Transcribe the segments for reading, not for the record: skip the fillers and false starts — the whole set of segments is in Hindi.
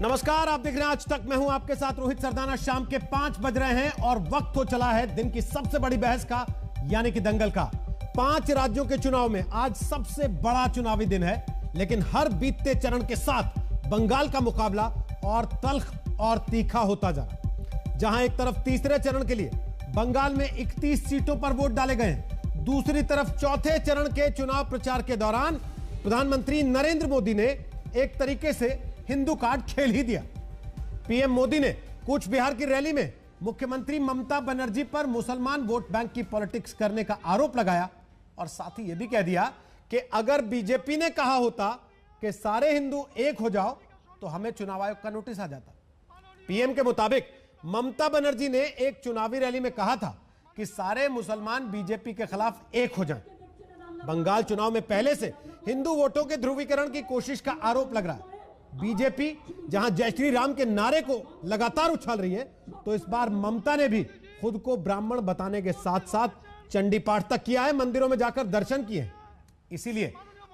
नमस्कार, आप देख रहे हैं आज तक। मैं हूं आपके साथ रोहित सरदाना। शाम के 5 बज रहे हैं और वक्त हो चला है दिन की सबसे बड़ी बहस का, यानी कि दंगल का। 5 राज्यों के चुनाव में आज सबसे बड़ा चुनावी दिन है, लेकिन हर बीतते चरण के साथ बंगाल का मुकाबला और तल्ख और तीखा होता जा रहा है। जहां एक तरफ तीसरे चरण के लिए बंगाल में 31 सीटों पर वोट डाले गए हैं, दूसरी तरफ चौथे चरण के चुनाव प्रचार के दौरान प्रधानमंत्री नरेंद्र मोदी ने एक तरीके से हिंदू कार्ड खेल ही दिया। पीएम मोदी ने कूच बिहार की रैली में मुख्यमंत्री ममता बनर्जी पर मुसलमान वोट बैंक की पॉलिटिक्स करने का आरोप लगाया और साथ ही यह भी कह दिया कि अगर बीजेपी ने कहा होता कि सारे हिंदू एक हो जाओ तो हमें चुनाव आयोग का नोटिस आ जाता। पीएम के मुताबिक ममता बनर्जी ने एक चुनावी रैली में कहा था कि सारे मुसलमान बीजेपी के खिलाफ एक हो जाएं। बंगाल चुनाव में पहले से हिंदू वोटों के ध्रुवीकरण की कोशिश का आरोप लग रहा है। बीजेपी जहां जय श्री राम के नारे को लगातार उछाल रही है, तो इस बार ममता ने भी खुद को ब्राह्मण बताने के साथ साथ चंडी पाठ तक किया है, मंदिरों में जाकर दर्शन किए। इसीलिए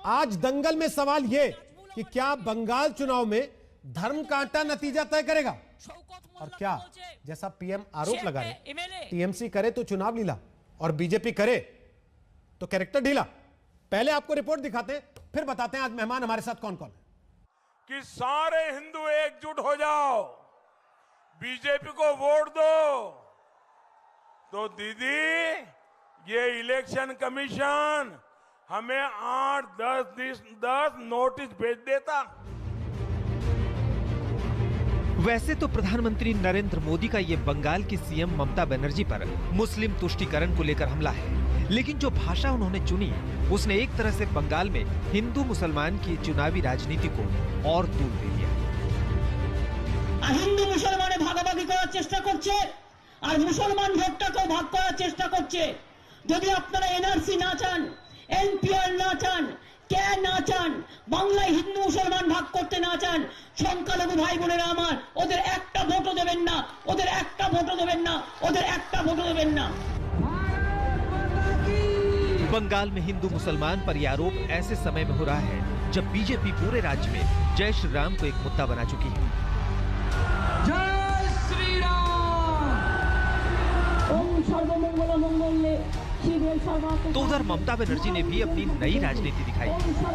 आज दंगल में सवाल यह कि क्या बंगाल चुनाव में धर्म कांटा नतीजा तय करेगा, और क्या जैसा पीएम आरोप लगा रहे टीएमसी करे तो चुनाव लीला और बीजेपी करे तो कैरेक्टर ढीला। पहले आपको रिपोर्ट दिखाते हैं, फिर बताते हैं आज मेहमान हमारे साथ कौन कौन है। कि सारे हिंदू एकजुट हो जाओ, बीजेपी को वोट दो। तो दीदी, ये इलेक्शन कमीशन हमें 8-10 नोटिस भेज देता। वैसे तो प्रधानमंत्री नरेंद्र मोदी का ये बंगाल की सीएम ममता बनर्जी पर मुस्लिम तुष्टीकरण को लेकर हमला है, लेकिन जो भाषा उन्होंने चुनी उसने एक तरह से बंगाल में हिंदू मुसलमान की चुनावी राजनीति को और दूर दे दिया। हिंदू मुसलमाने भागाभागी करार चेष्टा करছে আর মুসলমান ভোটটাকেও ভাগ করার চেষ্টা করছে। যদি আপনারা এনআরসি না চান, এনপিআর না চান, কে না চান, বাংলায় হিন্দু মুসলমান ভাগ করতে না চান, সংখ্যালঘু ভাই বোনেরা আমার, ওদের একটা ভোটও দেবেন না, ওদের একটা ভোটও দেবেন না, ওদের একটা ভোটও দেবেন না। बंगाल में हिंदू मुसलमान पर यह आरोप ऐसे समय में हो रहा है जब बीजेपी पूरे राज्य में जय श्री राम को एक मुद्दा बना चुकी है। जय श्री राम। ओम सर्वमंगल मंगल्ये शिवे सर्वार्थ। तो उधर ममता बनर्जी ने भी अपनी नई राजनीति दिखाई,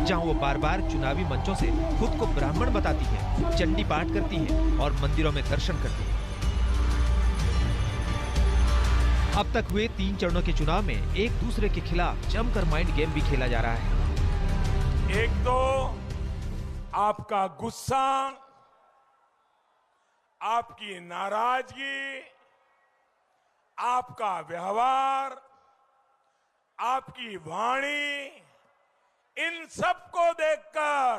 जहां वो बार बार चुनावी मंचों से खुद को ब्राह्मण बताती है, चंडी पाठ करती है और मंदिरों में दर्शन करती है। अब तक हुए 3 चरणों के चुनाव में एक दूसरे के खिलाफ जमकर माइंड गेम भी खेला जा रहा है। एक तो आपका गुस्सा, आपकी नाराजगी, आपका व्यवहार, आपकी वाणी, इन सब को देखकर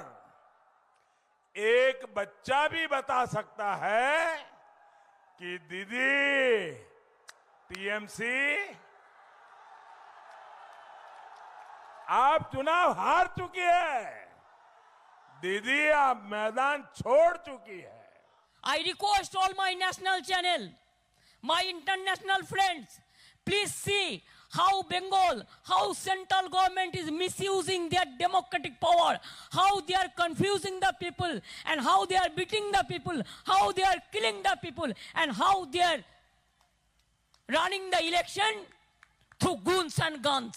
एक बच्चा भी बता सकता है कि दीदी टीएमसी आप चुनाव हार चुकी है, दीदी आप मैदान छोड़ चुकी है। I request all my national channel, my international friends, please see how Bengal, how central government is misusing their democratic power, how they are confusing the people, and how they are beating the people, how they are killing the people, and how they are running the election through goons and guns.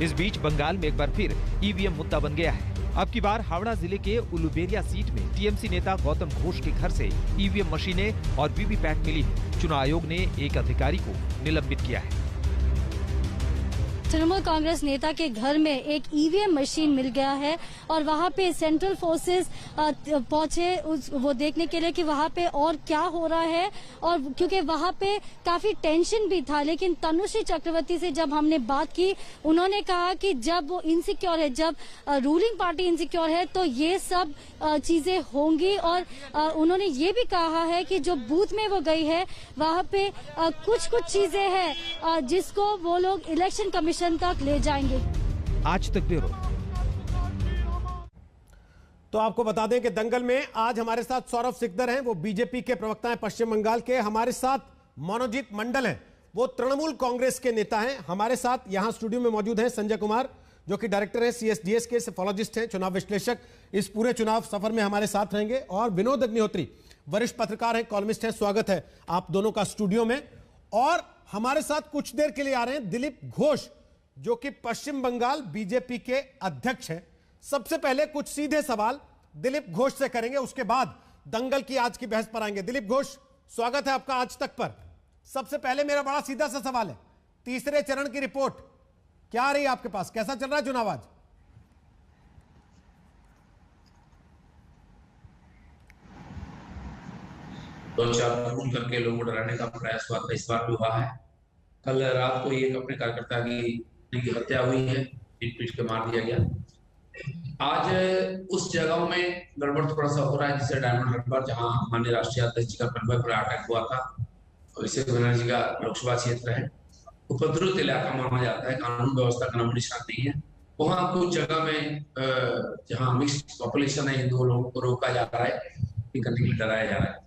इस बीच बंगाल में एक बार फिर ईवीएम मुद्दा बन गया है। अब की बार हावड़ा जिले के उलुबेरिया सीट में टीएमसी नेता गौतम घोष के घर से ईवीएम मशीनें और वीवीपैट मिली है। चुनाव आयोग ने एक अधिकारी को निलंबित किया है। तृणमूल कांग्रेस नेता के घर में एक ईवीएम मशीन मिल गया है और वहां पे सेंट्रल फोर्सेस पहुंचे वो देखने के लिए कि वहां पे और क्या हो रहा है, और क्योंकि वहां पे काफी टेंशन भी था। लेकिन तनुश्री चक्रवर्ती से जब हमने बात की, उन्होंने कहा कि जब वो इनसिक्योर है, जब रूलिंग पार्टी इनसिक्योर है तो ये सब चीजें होंगी। और उन्होंने ये भी कहा है कि जो बूथ में वो गई है वहां पे कुछ चीजें हैं जिसको वो लोग इलेक्शन कमीशन तक ले जाएंगे। आज तक ब्यूरो। तो आपको बता दें कि दंगल में आज हमारे साथ सौरभ सिकदर हैं, वो बीजेपी के प्रवक्ता हैं पश्चिम बंगाल के। हमारे साथ मनोजीत मंडल हैं, वो तृणमूल कांग्रेस के नेता हैं। हमारे साथ यहां स्टूडियो में मौजूद हैं संजय कुमार, जो कि डायरेक्टर है CSDS के, सेफोलॉजिस्ट हैं, चुनाव विश्लेषक, इस पूरे चुनाव सफर में हमारे साथ रहेंगे। और विनोद अग्निहोत्री, वरिष्ठ पत्रकार हैं, कॉलमिस्ट हैं। स्वागत है आप दोनों का स्टूडियो में। और हमारे साथ कुछ देर के लिए आ रहे हैं दिलीप घोष, जो कि पश्चिम बंगाल बीजेपी के अध्यक्ष हैं। सबसे पहले कुछ सीधे सवाल दिलीप घोष से करेंगे, उसके बाद दंगल की आज की बहस पर आएंगे। दिलीप घोष, स्वागत है आपका आज तक पर। सबसे पहले मेरा बड़ा सीधा सा सवाल है, तीसरे चरण की रिपोर्ट क्या आ रही है आपके पास? कैसा चल रहा है चुनाव आज? दो चार फोन करके लोगों को डराने का प्रयास हुआ था, इस बार भी हुआ है। कल रात को एक अपने कार्यकर्ता की हत्या हुई है, पीट के मार दिया गया। आज उस जगहों में गड़बड़ थोड़ा सा हो रहा है, जिससे डायमंड हार्बर, जहां माननीय राष्ट्रीय अध्यक्ष जी का कन्वे पर अटैक हुआ था, अभिषेक बनर्जी का लोकसभा क्षेत्र है, उपद्रुत इलाका माना जाता है, कानून व्यवस्था का नामो निशान नहीं है। वहां कुछ जगह में जहां मिक्स्ड पॉपुलेशन है, हिंदू लोगों को रोका जा रहा है, करने के लिए डराया जा रहा है।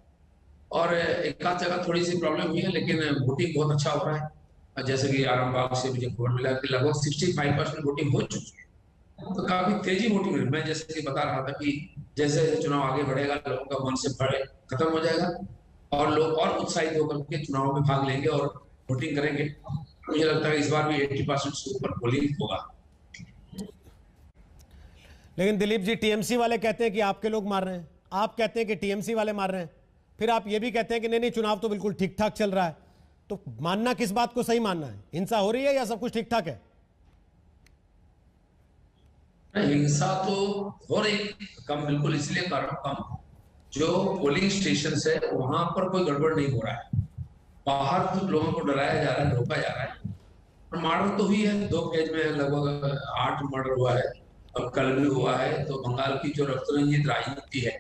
और एक आध जगह थोड़ी सी प्रॉब्लम हुई है, लेकिन वोटिंग बहुत अच्छा हो रहा है। जैसे कि आरामबाग से मुझे खबर मिला कि लगभग 65% वोटिंग हो चुकी है, तो काफी तेजी वोटिंग है। मैं जैसे कि बता रहा था कि जैसे चुनाव आगे बढ़ेगा, लोगों का मन से भय खत्म हो जाएगा और लोग और उत्साहित होकर के चुनाव में भाग लेंगे और वोटिंग करेंगे। मुझे लगता है इस बार भी 80% से ऊपर पोलिंग होगा। लेकिन दिलीप जी, टीएमसी वाले कहते हैं कि आपके लोग मार रहे हैं, आप कहते हैं कि टीएमसी वाले मार रहे हैं, फिर आप ये भी कहते हैं कि नहीं चुनाव तो बिल्कुल ठीक ठाक चल रहा है। तो मानना किस बात को सही मानना है? हिंसा हो रही है या सब कुछ ठीक ठाक है? हिंसा तो हो रही कम, बिल्कुल इसलिए कारण कम, जो पोलिंग स्टेशन है वहां पर कोई गड़बड़ नहीं हो रहा है। बाहर तो लोगों को डराया जा रहा है, रोका जा रहा है। और मर्डर तो हुई है, 2 फेज में लगभग 8 मर्डर हुआ है, अब कल भी हुआ है। तो बंगाल की जो रक्तरंजित राजनीति है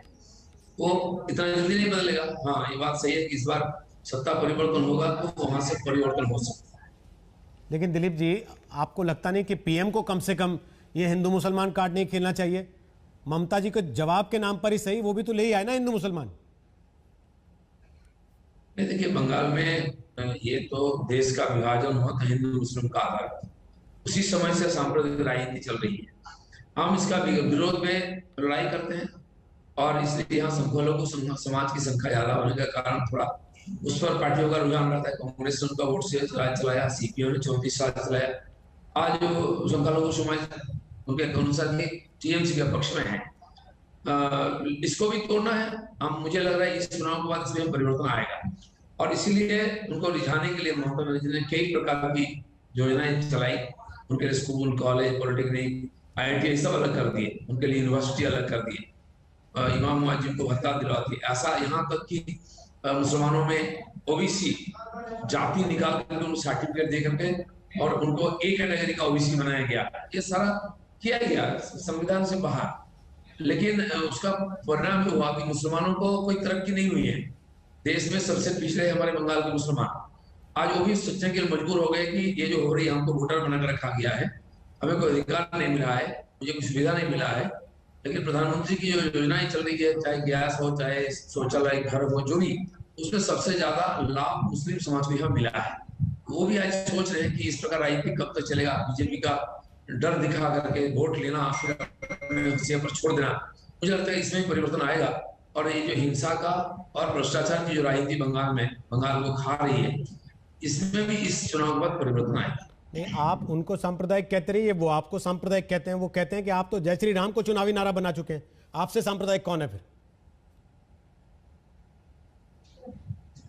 वो इतना जल्दी नहीं बदलेगा। हाँ, ये बात सही है कि इस बार सत्ता परिवर्तन होगा तो वहां से परिवर्तन हो सकता है। लेकिन दिलीप जी, आपको लगता नहीं कि पीएम को कम से कम ये हिंदू मुसलमान कार्ड नहीं खेलना चाहिए? ममता जी को जवाब के नाम पर ही सही, वो भी तो ले ही आए ना हिंदू मुसलमान। देखिए, बंगाल में ये तो देश का विभाजन हुआ था हिंदू मुस्लिम का आधार, उसी समय से सांप्रदायिक राजनीति चल रही है। हम इसका विरोध में लड़ाई करते हैं और इसलिए यहाँ संख्यालघु समाज की संख्या ज्यादा होने के कारण थोड़ा उस पर पार्टियों का रुझान रहता है। कांग्रेस ने उनका वोट से राज चलाया, सीपीएम ने 34 साल चलाया। आज जो संख्यालघु समाज उनके अनुसार टीएमसी के पक्ष में है, इसको भी तोड़ना है। हम मुझे लग रहा है इस चुनाव के बाद इसमें परिवर्तन आएगा और इसीलिए उनको रिझाने के लिए ममता बनर्जी ने कई प्रकार की योजनाएं चलाई। उनके लिए स्कूल, कॉलेज, पॉलिटेक्निक, IIT सब अलग कर दिए, उनके लिए यूनिवर्सिटी अलग कर दिए, इमाम मुअज्जिन को भत्ता दिलवा दिए। ऐसा यहाँ तक कि मुसलमानों में ओबीसी जाति निकाल करके उनको सर्टिफिकेट दे करके और उनको एक कैटेगरी का ओबीसी बनाया गया। ये सारा किया गया संविधान से बाहर, लेकिन उसका परिणाम ये हुआ कि मुसलमानों को कोई तरक्की नहीं हुई है। देश में सबसे पिछड़े हमारे बंगाल के मुसलमान आज वो भी सोचने के लिए मजबूर हो गए कि ये जो हो रही है, हमको वोटर बनाकर रखा गया है, हमें कोई अधिकार नहीं मिला है, मुझे कोई सुविधा नहीं मिला है। लेकिन प्रधानमंत्री की जो योजनाएं चल रही है, चाहे गैस हो, चाहे शौचालय, घर हो, जो भी, उसमें सबसे ज्यादा लाभ मुस्लिम समाज को यहाँ मिला है। वो भी आज सोच रहे हैं कि इस प्रकार राजनीति कब तक चलेगा, बीजेपी का डर दिखा करके वोट लेना पर छोड़ देना। मुझे लगता है इसमें परिवर्तन आएगा और ये जो हिंसा का और भ्रष्टाचार की जो राजनीति बंगाल को खा रही है, इसमें भी इस चुनाव के बाद परिवर्तन आएगा। नहीं, आप उनको सांप्रदायिक कहते रहिए, वो आपको सांप्रदायिक कहते हैं। वो कहते हैं कि आप तो जय श्री राम को चुनावी नारा बना चुके हैं, आपसे सांप्रदायिक कौन है फिर?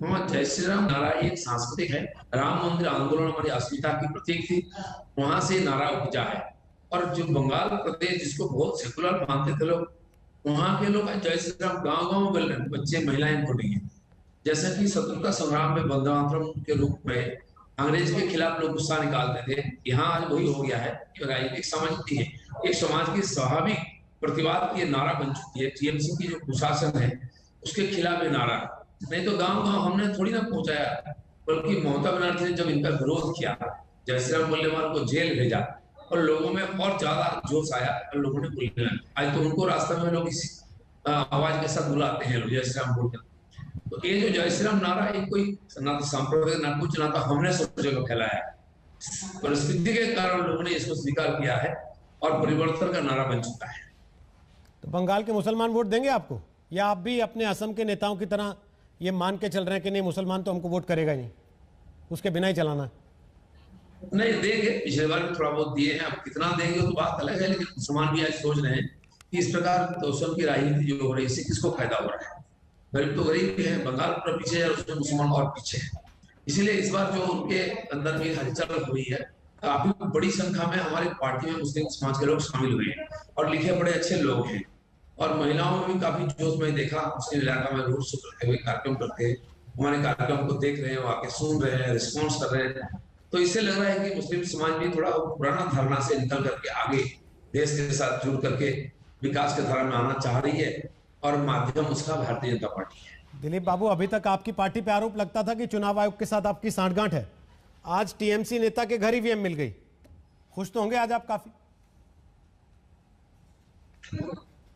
हाँ, जय श्री राम नारा एक सांस्कृतिक है। राम मंदिर आंदोलन हमारी अस्मिता की प्रतीक थी, वहां से नारा उपजा है। और जो बंगाल प्रदेश जिसको बहुत सेकुलर मानते थे लोग, वहां के लोग जय श्री राम गाँव बोल रहे हैं, बच्चे महिलाएं बोल रही है। जैसा कि स्वतंत्रता संग्राम में वंदे मातरम के रूप में अंग्रेज के खिलाफ लोग गुस्सा निकालते थे, यहाँ आज वही हो गया है। राजनीतिक समाज है, एक समाज की स्वाभाविक प्रतिवाद की नारा बन चुकी है। टीएमसी की जो कुशासन है उसके खिलाफ नारा, नहीं तो गांव हमने थोड़ी ना पहुंचाया, बल्कि ममता बनर्जी ने जब इनका विरोध किया, जय श्री राम बोलने वालों को जेल भेजा और लोगों में और ज्यादा जोश आया और लोगों ने बोलने लगे। आज तो उनको रास्ते में लोग इस आवाज के साथ बुलाते हैं, जय श्री राम बोलकर। तो ये जो जय श्री राम नारा एक कोई ना तो सांप्रदायिक ना कुछ, ना तो हमने सब जगह फैलाया है। परिस्थिति के कारण लोगों ने इसको स्वीकार किया है और परिवर्तन का नारा बन चुका है। तो बंगाल के मुसलमान वोट देंगे आपको, या आप भी अपने असम के नेताओं की तरह ये मान के चल रहे हैं कि नहीं मुसलमान तो हमको वोट करेगा नहीं, उसके बिना ही चलाना? नहीं देंगे, पिछले बार भी थोड़ा बहुत दिए हैं, अब कितना देंगे तो बात अलग है, लेकिन मुसलमान भी आज सोच रहे हैं कि इस प्रकार तोषण की राजनीति जो हो रही है इससे किसको फायदा हो रहा है। गरीब तो गरीब ही है, बंगाल पूरा पीछे है और उसमें मुसलमान और पीछे है। इसीलिए इस बार जो उनके अंदर में हलचल हुई है, काफी बड़ी संख्या में हमारी पार्टी में मुस्लिम समाज के लोग शामिल हुए हैं और लिखे बड़े अच्छे लोग हैं, और महिलाओं में भी काफी जोश में देखा। मुस्लिम इलाका में रोड शो करते हुए कार्यक्रम करते हैं, हमारे कार्यक्रम को देख रहे हैं, आके सुन रहे हैं, रिस्पॉन्स कर रहे हैं। तो इससे लग रहा है कि मुस्लिम समाज भी थोड़ा पुराना धारणा से निकल करके आगे देश के साथ जुड़ करके विकास के धारा में आना चाह रही है, और माध्यम उसका भारतीय जनता पार्टी है। दिलीप बाबू, अभी तक आपकी पार्टी पे आरोप लगता था कि चुनाव आयोग के साथ आपकी सांठगांठ है, आज टीएमसी नेता के घर ईवीएम मिल गई, खुश तो होंगे आज आप काफी?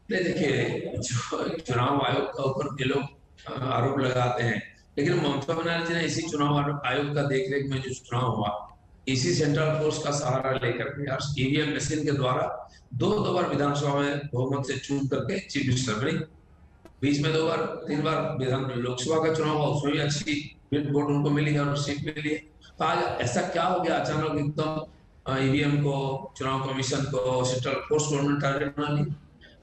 नहीं देखिए, जो चुनाव आयोग का ऊपर ये लोग आरोप लगाते हैं, लेकिन ममता बनर्जी ने इसी चुनाव आयोग का देखरेख में जो चुनाव हुआ, इसी सेंट्रल फोर्स का सहारा लेकर के ईवीएम मशीन के द्वारा दो बार विधानसभा में बहुमत से चुन करके चीफ मिनिस्टर बनी। बीच में 2 बार 3 बार विधान लोकसभा का चुनाव हुआ, उसमें भी अच्छी वोट उनको मिली है और सीट मिली है। तो आज ऐसा क्या हो गया अचानक एकदम ईवीएम को, चुनाव कमीशन को, सेंट्रल फोर्स को उन्होंने टारगेट बना लिया?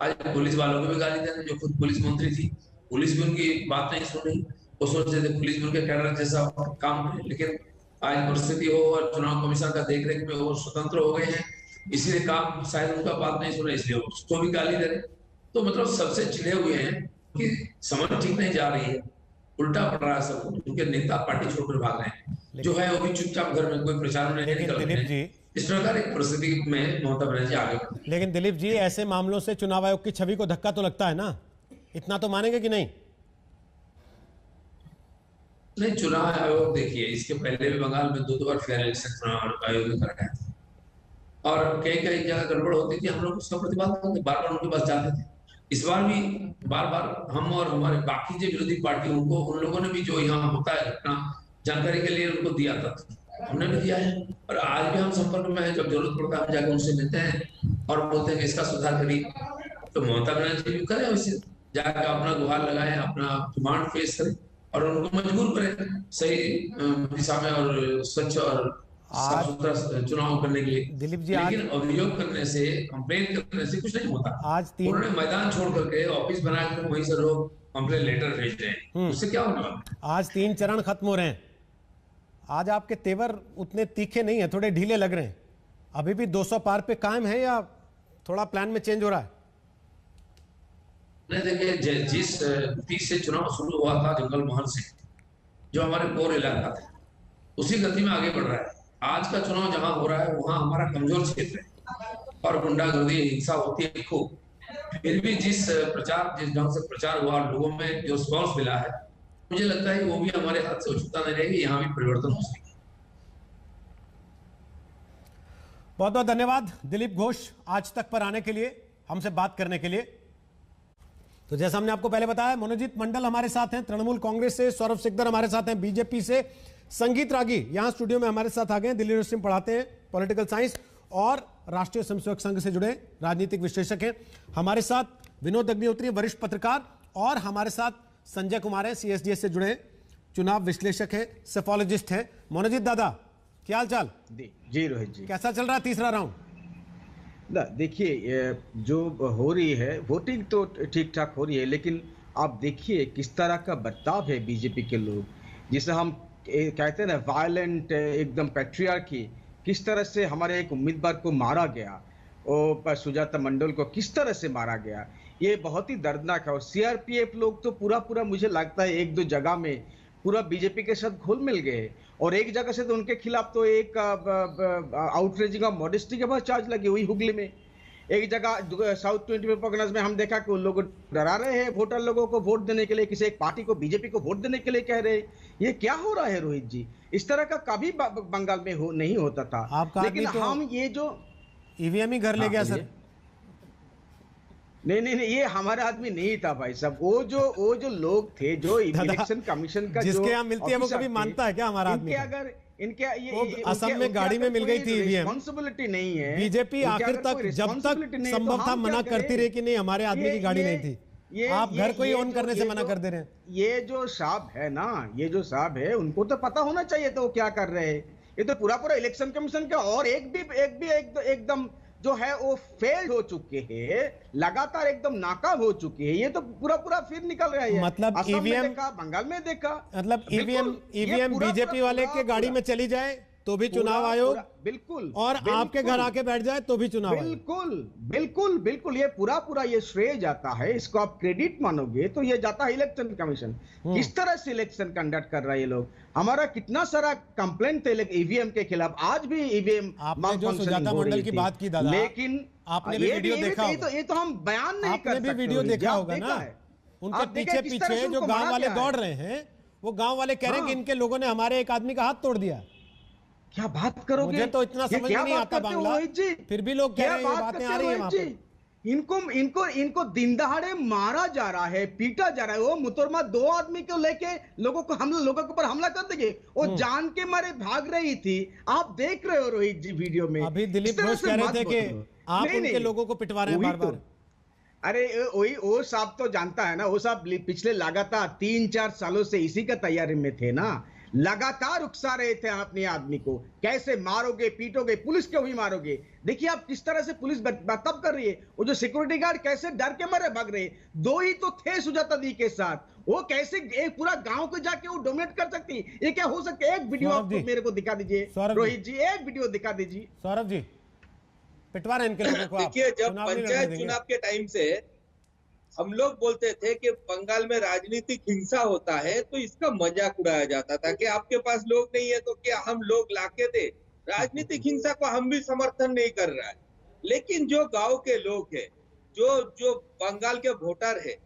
आज पुलिस वालों को भी गाली देने, जो खुद पुलिस मंत्री थी, पुलिस भी उनकी बात नहीं सुन रही। वो सोच रहे थे पुलिस भी उनके कैडर जैसा काम करे, लेकिन आज परिस्थिति हो और चुनाव कमीशन का देखरेख में वो स्वतंत्र हो गए हैं, इसीलिए काम शायद उनका बात नहीं सुने, इसलिए उसको भी गाली दे रहे। तो मतलब सबसे चिढ़े हुए हैं कि समझ ठीक नहीं जा रही है, उल्टा पड़ रहा है सब, क्योंकि नेता पार्टी छोड़कर भाग रहे हैं, जो है वो भी चुपचाप घर में, कोई प्रचार में नहीं निकल रहे हैं। इस प्रकार एक परिस्थिति में ममता बनर्जी आगे बढ़। लेकिन दिलीप जी, ऐसे मामलों से चुनाव आयोग की छवि को धक्का तो लगता है ना, इतना तो मानेंगे कि नहीं? नहीं, चुनाव आयोग देखिए, इसके पहले भी बंगाल में 2 बार फेयर इलेक्शन चुनाव आयोग ने कराया था, और कई जगह गड़बड़ होती थी, हम लोग उसका प्रतिवाद करते, बार-बार उनके पास जाते थे। इस बार भी बार-बार हम और हमारे बाकी जो विरोधी पार्टी, उनको उन लोगों ने भी जो यहाँ होता है घटना जानकारी के लिए उनको दिया था, हमने भी दिया है, और आज भी हम संपर्क में है। जब जरूरत पड़ता है हम जाकर उनसे मिलते हैं और बोलते हैं कि इसका सुधार करिए। तो ममता बनर्जी भी करे, उससे जाकर अपना गुहार लगाए, अपना डिमांड पेश करें और उनको मजबूर करें सही दिशा में और स्वच्छ और साफ सुथरा चुनाव करने के लिए। दिलीप जी, लेकिन अभियोग करने से, कंप्लेन करने से कुछ नहीं होता। आज उन्होंने मैदान छोड़ करके ऑफिस बनाकर वहीं से लोग कंप्लेन लेटर भेज रहे हैं, उससे क्या होने वाला? आज 3 चरण खत्म हो रहे हैं, आज आपके तेवर उतने तीखे नहीं है, थोड़े ढीले लग रहे हैं। अभी भी 200 पार पे कायम है या थोड़ा प्लान में चेंज हो रहा है? नहीं देखिए, जिस गति से चुनाव शुरू हुआ था जंगल महल से, जो हमारे कोर इलाका था, उसी गति में आगे बढ़ रहा है। आज का चुनाव जहां हो रहा है वहां हमारा कमजोर क्षेत्र है और गुंडागर्दी, हिंसा होती है खूब। फिर भी जिस ढंग से प्रचार हुआ, लोगों में जो रिस्पॉन्स मिला है, मुझे लगता है कि वो भी हमारे हाथ से उछूता नहीं रहेगी, यहाँ भी परिवर्तन हो सकेगा। बहुत बहुत धन्यवाद दिलीप घोष, आज तक पर आने के लिए, हमसे बात करने के लिए। तो जैसा हमने आपको पहले बताया, मनोजीत मंडल हमारे साथ हैं तृणमूल कांग्रेस से, सौरभ सिकदर हमारे साथ हैं बीजेपी से, संगीत रागी यहां स्टूडियो में हमारे साथ आ गए हैं, दिल्ली यूनिवर्सिटी में पढ़ाते हैं पॉलिटिकल साइंस और राष्ट्रीय स्वयंसेवक संघ से जुड़े राजनीतिक विश्लेषक हैं। हमारे साथ विनोद अग्निहोत्री वरिष्ठ पत्रकार, और हमारे साथ संजय कुमार है, सीएसडीएस से जुड़े चुनाव विश्लेषक है, सेफोलॉजिस्ट है। मनोजीत दादा, क्या हाल चाल? जी रोहित जी, कैसा चल रहा है तीसरा राउंड? देखिए, जो हो रही है वोटिंग तो ठीक ठाक हो रही है, लेकिन आप देखिए किस तरह का बर्ताव है बीजेपी के लोग, जिसे हम कहते हैं ना वायलेंट, एकदम पैट्रियार्की, किस तरह से हमारे एक उम्मीदवार को मारा गया, और सुजाता मंडल को किस तरह से मारा गया, ये बहुत ही दर्दनाक है। और सीआरपीएफ लोग तो पूरा मुझे लगता है 1-2 जगह में पूरा बीजेपी के साथ घुल मिल गए, और एक जगह से तो उनके खिलाफ तो एक आउटरेजिंग ऑफ मॉडेस्टी के बाद चार्ज लगी हुई हुगली में। एक जगह साउथ 24 परगनास में हम देखा कि उन लोग डरा रहे हैं वोटर लोगों को वोट देने के लिए, किसी एक पार्टी को, बीजेपी को वोट देने के लिए कह रहे हैं। ये क्या हो रहा है रोहित जी? इस तरह का कभी बंगाल में नहीं होता था। लेकिन तो हम ये जो ईवीएम ही घर ले गया सर। नहीं, ये हमारा आदमी नहीं था भाई साहब। वो जो लोग थे, जो इलेक्शन कमिशन का जिसके यहाँ मिलती है वो कभी मानता है क्या हमारा आदमी? इनके असम में गाड़ी में मिल गई थी ईवीएम, रिस्पॉन्सिबिलिटी नहीं है। बीजेपी आखिर तक जब तक संभव था मना करती रही कि नहीं हमारे आदमी की गाड़ी नहीं थी। आप घर को ही ऑन करने से मना कर दे रहे हैं। ये जो साहब है ना, ये जो साहब है, उनको तो पता होना चाहिए तो वो क्या कर रहे हैं। ये तो पूरा इलेक्शन कमीशन का और एक भी एकदम जो है वो फेल हो चुके हैं, लगातार एकदम नाकाम हो चुके हैं। ये तो पूरा फिर निकल रहा है। मतलब ईवीएम देखा, बंगाल में देखा, मतलब ईवीएम बीजेपी वाले के गाड़ी में चली जाए तो भी चुनाव आयोग, बिल्कुल, और आपके घर आके बैठ जाए तो भी चुनाव आयोग। बिल्कुल ये पूरा ये श्रेय जाता है, इसको आप क्रेडिट मानोगे तो ये जाता है इलेक्शन कमीशन। किस तरह से इलेक्शन कंडक्ट कर रहा है ये लोग। हमारा कितना सारा कंप्लेंट थे ईवीएम के खिलाफ, आज भी ईवीएम आपने जो सुजाता मंडल की बात की दादा, लेकिन आपने भी वीडियो देखा होगा, ये तो हम बयान नहीं कर सकते। आपने भी वीडियो देखा होगा ना, उनके पीछे जो गांव वाले दौड़ रहे हैं, वो गांव वाले कह रहे हैं कि इनके लोगों ने हमारे एक आदमी का हाथ तोड़ दिया। क्या बात करोगे? मुझे तो इतना समझ नहीं आता बांग्ला, फिर भी लोग कह रहे हैं, ये बातें आ रही हैं वहां पे। इनको दिन दहाड़े मारा जा रहा है, पीटा जा रहा है। वो मुतरमा 2 आदमी को लेके लोगों के ऊपर हमला कर देंगे। वो जान के मारे भाग रही थी। आप देख रहे हो रोहित जी वीडियो में। अभी दिलीप घोष कह रहे थे कि आप उनके लोगों को पिटवा रहे हैं बार बार। अरे वही वो साहब तो जानता है ना, वो साहब पिछले लगातार 3-4 सालों से इसी का तैयारी में थे ना, लगातार उकसा रहे थे अपने आदमी को, कैसे मारोगे, पीटोगे, पुलिस को भी मारोगे। देखिए आप किस तरह से पुलिस बर्ताव कर रही है। वो जो सिक्योरिटी गार्ड कैसे डर के मारे भाग रहे। 2 ही तो थे सुजाता दी के साथ, वो कैसे एक पूरा गांव को जाके वो डोमिनेट कर सकती। ये क्या हो सकता है? एक वीडियो आप मेरे को दिखा दीजिए रोहित जी, एक वीडियो दिखा दीजिए। सौरभ जी पिटवा रहे इनके लोगों को। देखिए जब पंचायत चुनाव के टाइम से हम लोग बोलते थे कि बंगाल में राजनीतिक हिंसा होता है तो इसका मजाक उड़ाया जाता था कि आपके पास लोग नहीं है तो क्या हम लोग लाके दे। राजनीतिक हिंसा को हम भी समर्थन नहीं कर रहा है, लेकिन जो गांव के लोग हैं, जो बंगाल के वोटर है,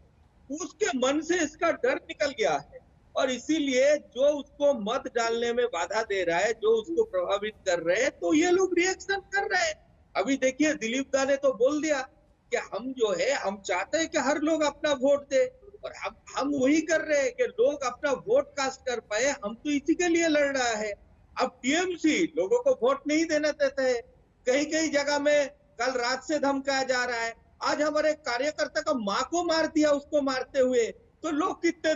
उसके मन से इसका डर निकल गया है और इसीलिए जो उसको मत डालने में बाधा दे रहा है, जो उसको प्रभावित कर रहे हैं, तो ये लोग रिएक्शन कर रहे हैं। अभी देखिए दिलीप दा ने तो बोल दिया कि हम जो है हम चाहते हैं कि हर लोग अपना वोट दे और हम वही कर रहे हैं कि लोग अपना वोट कास्ट कर पाए। हम तो इसी के लिए लड़ रहा है। अब टीएमसी लोगों को वोट नहीं देना देता है। कई जगह में कल रात से धमकाया जा रहा है। आज हमारे कार्यकर्ता का माँ को मार दिया, उसको मारते हुए। तो लोग कितने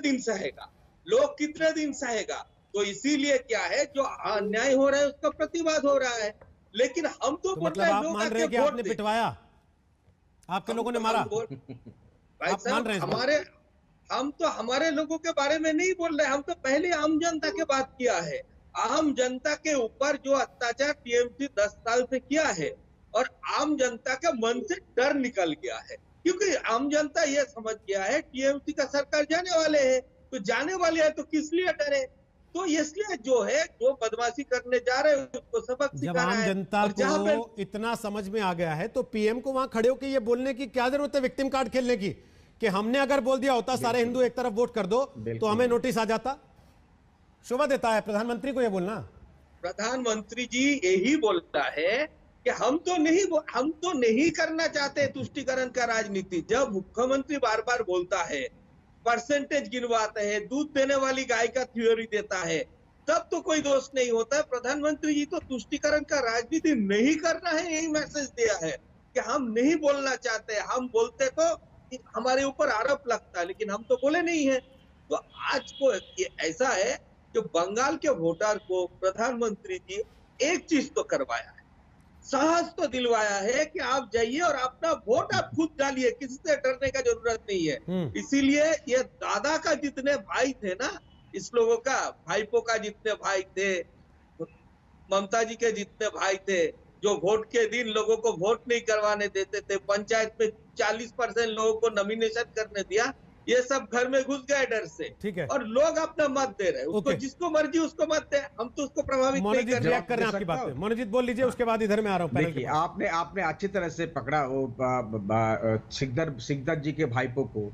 दिन सहेगा? तो इसीलिए क्या है, जो अन्याय हो रहा है उसका प्रतिवाद हो रहा है। लेकिन हम तो बोल रहे हैं, आप मान रहे हैं कि आपने पिटवाया, आपके लोगों ने मारा? भाई साहब हम तो हमारे लोगों के बारे में नहीं बोल रहे। हम तो पहले आम जनता की बात किया है। आम जनता के ऊपर जो अत्याचार टीएमसी 10 साल से किया है और आम जनता के मन से डर निकल गया है, क्योंकि आम जनता ये समझ गया है टीएमसी का सरकार जाने वाले है, तो जाने वाले है तो किस लिए डरे। तो इसलिए जो है, जो बदमाशी करने जा रहे हैं उसको सबक सिखाना है। जब आम जनता को इतना समझ में आ गया है तो पीएम को वहां खड़े होकर ये बोलने की क्या जरूरत है, विक्टिम कार्ड खेलने की, कि हमने अगर बोल दिया होता सारे हिंदू एक तरफ वोट कर दो तो हमें नोटिस आ जाता। शोभा देता है प्रधानमंत्री को यह बोलना। प्रधानमंत्री जी यही बोलता है कि हम तो नहीं करना चाहते तुष्टिकरण का राजनीति। जब मुख्यमंत्री बार बार बोलता है, परसेंटेज गिनवाता है, दूध देने वाली गाय का थ्योरी देता है, तब तो कोई दोष नहीं होता। प्रधानमंत्री जी तो तुष्टिकरण का राजनीति नहीं करना है, यही मैसेज दिया है कि हम नहीं बोलना चाहते। हम बोलते तो हमारे ऊपर आरोप लगता, लेकिन हम तो बोले नहीं है। तो आज को ये ऐसा है कि बंगाल के वोटर को प्रधानमंत्री जी एक चीज तो करवाया है, साहस तो दिलवाया है कि आप जाइए और अपना वोट आप खुद डालिए, किसी से डरने का जरूरत नहीं है। इसीलिए ये दादा का जितने भाई थे ना, इस लोगों का भाईपो का जितने भाई थे, ममता जी के जितने भाई थे, जो वोट के दिन लोगों को वोट नहीं करवाने देते थे, पंचायत में 40% लोगों को नॉमिनेशन करने दिया, ये सब घर में घुस गए डर से। ठीक है। और लोग अपना मत दे रहे हैं, उसको जिसको मर्जी उसको मत दे, हम तो उसको प्रभावित नहीं कर रहे। कर रहे हैं आपकी बात पे। मनोजीत बोल लीजिए, उसके बाद इधर में आ रहा हूं। देखिए आपने अच्छी तरह से पकड़ा वो सिकदर जी के भाईपो को।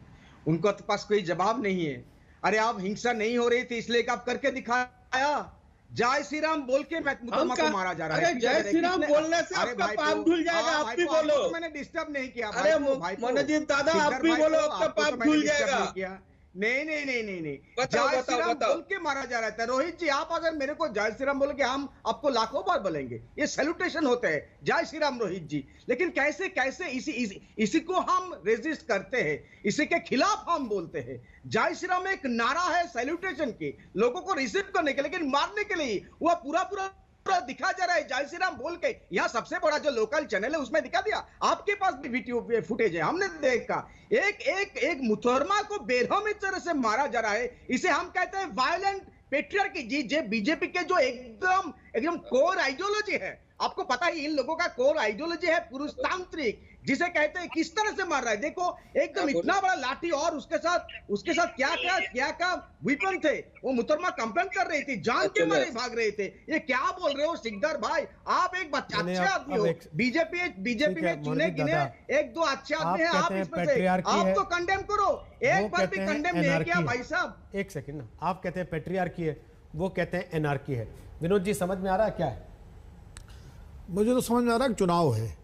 उनको तो पास कोई जवाब नहीं है। अरे आप हिंसा नहीं हो रही थी इसलिए आप करके दिखाया। जय श्री राम बोल के मुतम्मा को मारा जा रहा है। अरे जय श्री राम बोलने से आपका पाप धुल जाएगा। आप भी बोलो। मैंने डिस्टर्ब नहीं किया। अरे मनोजीत दादा आप भी बोलो, आपका पाप धुल जाएगा। नहीं बताओ, जय बताओ, श्री राम बताओ। बोल के मारा जा रहा था। रोहित जी, आप अगर मेरे को जय श्री राम बोल के, हम आपको लाखों बार बोलेंगे, ये सैल्यूटेशन होता है, जय श्री राम रोहित जी। लेकिन कैसे कैसे इसी को हम रेजिस्ट करते हैं, इसी के खिलाफ हम बोलते हैं। जय श्री राम एक नारा है सैल्यूटेशन की, लोगों को रिसीव करने के, लेकिन मारने के लिए वह पूरा दिखा जा रहा है जय श्री राम बोल के। यहाँ सबसे बड़ा जो लोकल चैनल है उसमें दिखा दिया, आपके पास भी वीडियो फुटेज है, हमने देखा। एक मुतरमा को बेरहमी तरह से मारा जा रहा है, इसे हम कहते हैं वायलेंट पेट्रियार्की जी। जे बीजेपी के जो एकदम कोर आइडियोलॉजी है, आपको पता है इन लोगों का कोर आइडियोलॉजी है पुरुषतांत्रिक, जिसे कहते हैं। किस तरह से मार रहा है देखो, एकदम इतना बड़ा लाठी, और उसके साथ क्या वेपन थे। वो मुतरमा कंप्लेंट कर रही थी, जान के मारे भाग रहे थे। ये क्या बोल रहे हो सिकंदर भाई, आप एक अच्छे आदमी हो, बीजेपी में चुने गिने एक दो अच्छे आदमी हैं आप, इसमें से आप तो कंडेम करो, एक बार भी कंडेम नहीं किया भाई साहब। एक सेकंड ना, आप कहते हैं पेट्रियार्की है, वो कहते हैं एनार्की है। विनोद जी, समझ में आ रहा है क्या है? मुझे तो समझ में आ रहा है कि चुनाव है,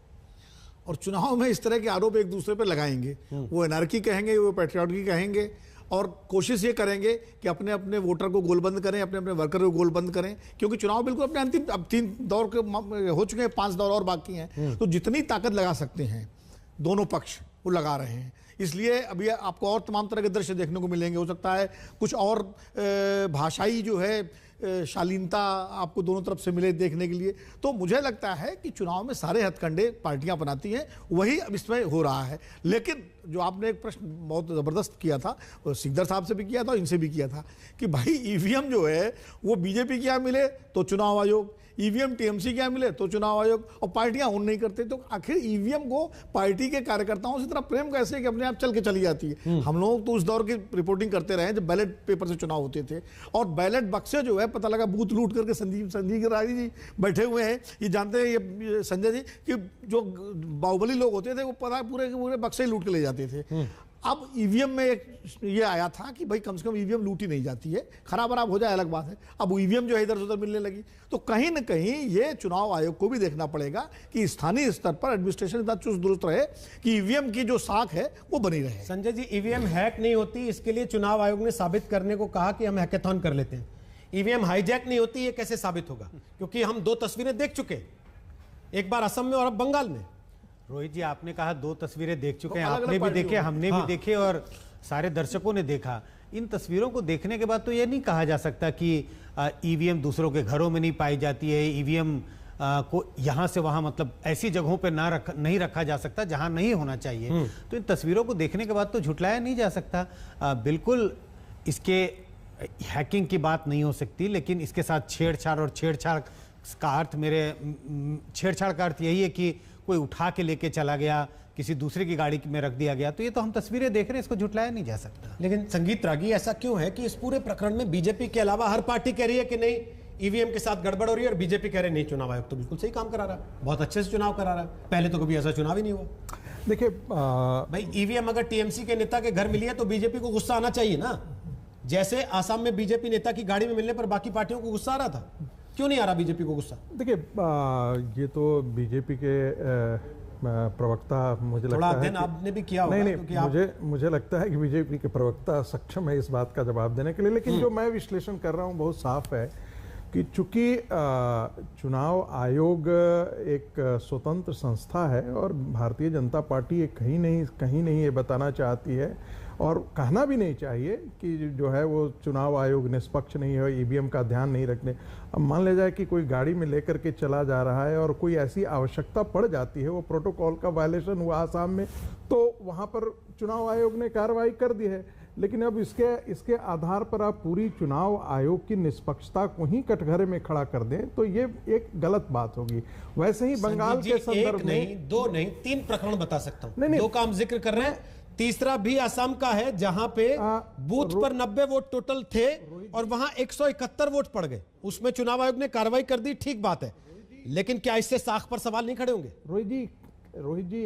और चुनाव में इस तरह के आरोप एक दूसरे पर लगाएंगे। वो एनार्की कहेंगे, वो पेट्रियार्की कहेंगे, और कोशिश ये करेंगे कि अपने अपने वोटर को गोलबंद करें, अपने अपने वर्कर को गोलबंद करें, क्योंकि चुनाव बिल्कुल अपने अंतिम, अब 3 दौर के हो चुके हैं, 5 दौर और बाकी हैं। तो जितनी ताकत लगा सकते हैं दोनों पक्ष वो लगा रहे हैं। इसलिए अभी आपको और तमाम तरह के दृश्य देखने को मिलेंगे। हो सकता है कुछ और भाषाई जो है शालीनता आपको दोनों तरफ से मिले देखने के लिए। तो मुझे लगता है कि चुनाव में सारे हथकंडे पार्टियां बनाती हैं, वही अब इसमें हो रहा है। लेकिन जो आपने एक प्रश्न बहुत ज़बरदस्त किया था, सिकंदर साहब से भी किया था, इनसे भी किया था, कि भाई ईवीएम जो है वो बीजेपी क्या मिले तो चुनाव आयोग, ईवीएम टीएमसी क्या मिले तो चुनाव आयोग, और पार्टियां ऑन नहीं करते। तो आखिर ईवीएम को पार्टी के कार्यकर्ताओं से इतना प्रेम कैसे कि अपने आप चल के चली जाती है? हम लोग तो उस दौर की रिपोर्टिंग करते रहे जब बैलेट पेपर से चुनाव होते थे, और बैलेट बक्से जो है पता लगा बूथ लूट करके संजीव राजी जी बैठे हुए हैं। ये जानते हैं ये संजय जी कि जो बाहुबली लोग होते थे वो पता पूरे बक्से लूट के ले जाते थे। अब ईवीएम में एक ये आया था कि भाई कम से कम ईवीएम लूटी नहीं जाती है, खराब हो जाए अलग बात है। अब ईवीएम जो है इधर से उधर मिलने लगी। तो कहीं ना कहीं ये चुनाव आयोग को भी देखना पड़ेगा कि स्थानीय स्तर पर एडमिनिस्ट्रेशन इतना चुस्त दुरुस्त रहे कि ईवीएम की जो साख है वो बनी रहे। संजय जी, ईवीएम हैक नहीं होती, इसके लिए चुनाव आयोग ने साबित करने को कहा कि हम हैकेथॉन कर लेते हैं। ईवीएम हाईजैक नहीं होती, ये कैसे साबित होगा? क्योंकि हम 2 तस्वीरें देख चुके, एक बार असम में और अब बंगाल में। रोहित जी, आपने कहा 2 तस्वीरें देख चुके हैं, आपने भी देखे, हमने भी देखे, और सारे दर्शकों ने देखा। इन तस्वीरों को देखने के बाद तो ये नहीं कहा जा सकता कि ईवीएम दूसरों के घरों में नहीं पाई जाती है, ईवीएम को यहाँ से वहाँ मतलब ऐसी जगहों पे नहीं रखा जा सकता जहाँ नहीं होना चाहिए। तो इन तस्वीरों को देखने के बाद तो झुटलाया नहीं जा सकता। बिल्कुल इसके हैकिंग की बात नहीं हो सकती, लेकिन इसके साथ छेड़छाड़, और छेड़छाड़ का अर्थ यही है कि कोई उठा के लेके चला गया, किसी दूसरे की गाड़ी में रख दिया गया। तो ये तो हम तस्वीरें देख रहे हैं, इसको झुटलाया नहीं जा सकता। लेकिन संगीत रागी, ऐसा क्यों है कि इस पूरे प्रकरण में बीजेपी के अलावा हर पार्टी कह रही है कि नहीं ईवीएम के साथ गड़बड़ हो रही है, और बीजेपी कह रहे नहीं चुनाव आयोग तो बिल्कुल सही काम करा रहा है, बहुत अच्छे से चुनाव करा रहा है, पहले तो कभी ऐसा चुनाव ही नहीं हुआ। देखिए भाई, ईवीएम अगर टीएमसी के नेता के घर मिली है तो बीजेपी को गुस्सा आना चाहिए ना। जैसे आसाम में बीजेपी नेता की गाड़ी में मिलने पर बाकी पार्टियों को गुस्सा आ रहा था, क्यों नहीं आ रहा बीजेपी को गुस्सा? देखिए ये तो बीजेपी के प्रवक्ता मुझे लगता है आपने भी किया होगा, नहीं, मुझे लगता है कि बीजेपी के प्रवक्ता सक्षम है इस बात का जवाब देने के लिए। लेकिन जो मैं विश्लेषण कर रहा हूँ बहुत साफ है कि चूंकि चुनाव आयोग एक स्वतंत्र संस्था है, और भारतीय जनता पार्टी कहीं नहीं ये बताना चाहती है, और कहना भी नहीं चाहिए कि जो है वो चुनाव आयोग निष्पक्ष नहीं है, ईवीएम का ध्यान नहीं रखने। अब मान ले जाए कि कोई गाड़ी में लेकर के चला जा रहा है और कोई ऐसी आवश्यकता पड़ जाती है, वो प्रोटोकॉल का वायलेशन हुआ आसाम में, तो वहाँ पर चुनाव आयोग ने कार्रवाई कर दी है। लेकिन अब इसके आधार पर आप पूरी चुनाव आयोग की निष्पक्षता को ही कटघरे में खड़ा कर दें तो ये एक गलत बात होगी। वैसे ही बंगाल के संदर्भ में 2 नहीं 3 प्रकरण बता सकता हूँ। 2 का हम जिक्र कर रहे हैं, तीसरा भी असम का है जहां पे बूथ पर 90 वोट टोटल थे और वहां 171 वोट पड़ गए, उसमें चुनाव आयोग ने कार्रवाई कर दी, ठीक बात है, लेकिन क्या इससे साख पर सवाल नहीं खड़े होंगे? रोहित जी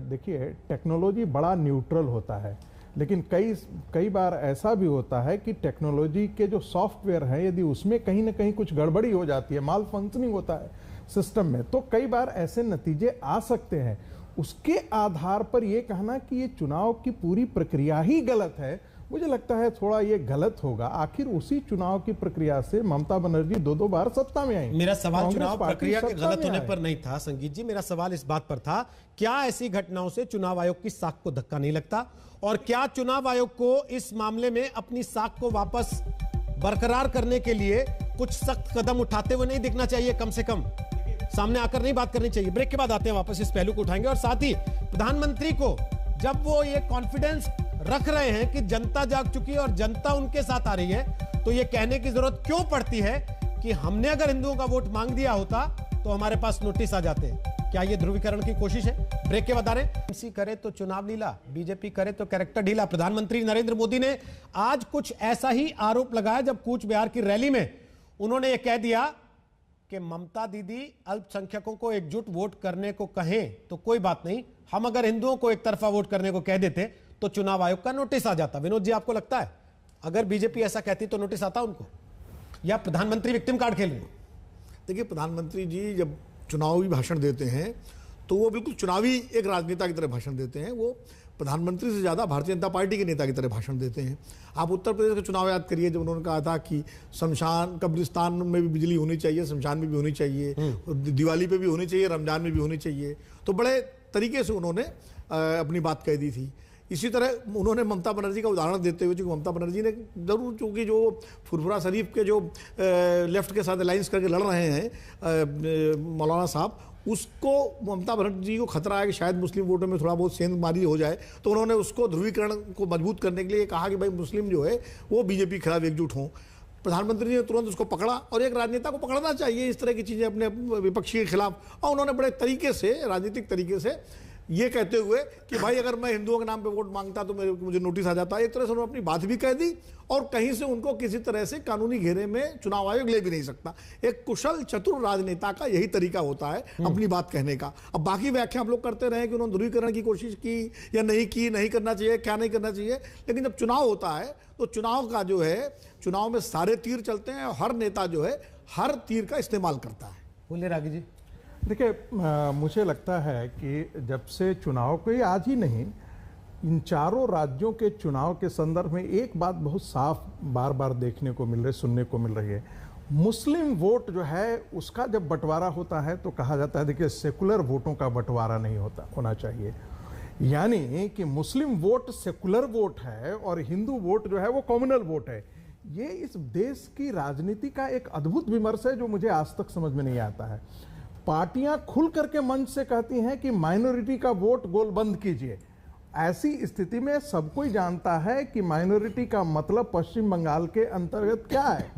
देखिए, टेक्नोलॉजी बड़ा न्यूट्रल होता है, लेकिन कई बार ऐसा भी होता है कि टेक्नोलॉजी के जो सॉफ्टवेयर है यदि उसमें कहीं ना कहीं कुछ गड़बड़ी हो जाती है, माल फंक्शनिंग होता है सिस्टम में, तो कई बार ऐसे नतीजे आ सकते हैं। उसके आधार पर यह कहना कि ये चुनाव की पूरी प्रक्रिया ही गलत है, मुझे लगता है थोड़ा ये गलत होगा। आखिर उसी चुनाव की प्रक्रिया से ममता बनर्जी दो बार सत्ता में आई। मेरा सवाल चुनाव प्रक्रिया के गलत होने पर नहीं था संगीत जी, मेरा सवाल इस बात पर था, क्या ऐसी घटनाओं से चुनाव आयोग की साख को धक्का नहीं लगता? और क्या चुनाव आयोग को इस मामले में अपनी साख को वापस बरकरार करने के लिए कुछ सख्त कदम उठाते हुए नहीं दिखना चाहिए? कम से कम सामने आकर नहीं बात करनी चाहिए। ब्रेक के बाद आते हैं, वापस इस पहलू को उठाएंगे। और साथ ही प्रधानमंत्री को जब वो ये कॉन्फिडेंस रख रहे हैं कि जनता जाग चुकी है और जनता उनके साथ आ रही है, तो ये कहने की जरूरत क्यों पड़ती है कि हमने अगर हिंदुओं का वोट मांग दिया होता तो हमारे पास नोटिस आ जाते? क्या ये ध्रुवीकरण की कोशिश है? ब्रेक के बाद आ रहे हैं। एमसी करे तो चुनाव लीला, बीजेपी करे तो कैरेक्टर ढीला। प्रधानमंत्री नरेंद्र मोदी ने आज कुछ ऐसा ही आरोप लगाया जब कूच बिहार की रैली में उन्होंने यह कह दिया कि ममता दीदी अल्पसंख्यकों को एकजुट वोट करने को कहें तो कोई बात नहीं, हम अगर हिंदुओं को एक तरफा वोट करने को कह देते तो चुनाव आयोग का नोटिस आ जाता। विनोद जी, आपको लगता है अगर बीजेपी ऐसा कहती तो नोटिस आता उनको, या प्रधानमंत्री विक्टिम कार्ड खेल रहे हैं? देखिए, प्रधानमंत्री जी जब चुनावी भाषण देते हैं तो वो बिल्कुल चुनावी एक राजनेता की तरह भाषण देते हैं। वो प्रधानमंत्री से ज़्यादा भारतीय जनता पार्टी के नेता की तरह भाषण देते हैं। आप उत्तर प्रदेश का चुनाव याद करिए, जब उन्होंने कहा था कि शमशान कब्रिस्तान में भी बिजली होनी चाहिए, शमशान में भी होनी चाहिए, दिवाली पे भी होनी चाहिए, रमजान में भी होनी चाहिए, तो बड़े तरीके से उन्होंने अपनी बात कह दी थी। इसी तरह उन्होंने ममता बनर्जी का उदाहरण देते हुए, चूँकि ममता बनर्जी ने जरूर, चूँकि जो फुरफुरा शरीफ के जो लेफ्ट के साथ अलायंस करके लड़ रहे हैं मौलाना साहब, उसको ममता बनर्जी को खतरा है कि शायद मुस्लिम वोटों में थोड़ा बहुत सेंधमारी हो जाए, तो उन्होंने उसको ध्रुवीकरण को मजबूत करने के लिए कहा कि भाई मुस्लिम जो है वो बीजेपी के खिलाफ एकजुट हों। प्रधानमंत्री ने तुरंत उसको पकड़ा, और एक राजनेता को पकड़ना चाहिए इस तरह की चीज़ें अपने विपक्षी के खिलाफ। और उन्होंने बड़े तरीके से, राजनीतिक तरीके से ये कहते हुए कि भाई अगर मैं हिंदुओं के नाम पे वोट मांगता तो मुझे नोटिस आ जाता, एक तरह से उन्होंने अपनी बात भी कह दी और कहीं से उनको किसी तरह से कानूनी घेरे में चुनाव आयोग ले भी नहीं सकता। एक कुशल चतुर राजनेता का यही तरीका होता है अपनी बात कहने का। अब बाकी व्याख्या आप लोग करते रहे कि उन्होंने ध्रुवीकरण की कोशिश की या नहीं की, नहीं करना चाहिए, क्या नहीं करना चाहिए, लेकिन जब चुनाव होता है तो चुनाव का जो है, चुनाव में सारे तीर चलते हैं और हर नेता जो है हर तीर का इस्तेमाल करता है। बोलिए रागी जी। देखिए, मुझे लगता है कि जब से चुनाव, कोई आज ही नहीं, इन चारों राज्यों के चुनाव के संदर्भ में एक बात बहुत साफ बार बार देखने को मिल रही, सुनने को मिल रही है। मुस्लिम वोट जो है उसका जब बंटवारा होता है तो कहा जाता है, देखिए सेकुलर वोटों का बंटवारा नहीं होना चाहिए, यानी कि मुस्लिम वोट सेकुलर वोट है और हिंदू वोट जो है वो कम्युनल वोट है। ये इस देश की राजनीति का एक अद्भुत विमर्श है जो मुझे आज तक समझ में नहीं आता है। पार्टियां खुल करके मंच से कहती हैं कि माइनॉरिटी का वोट गोलबंद कीजिए। ऐसी स्थिति में सब कोई जानता है कि माइनॉरिटी का मतलब पश्चिम बंगाल के अंतर्गत क्या है,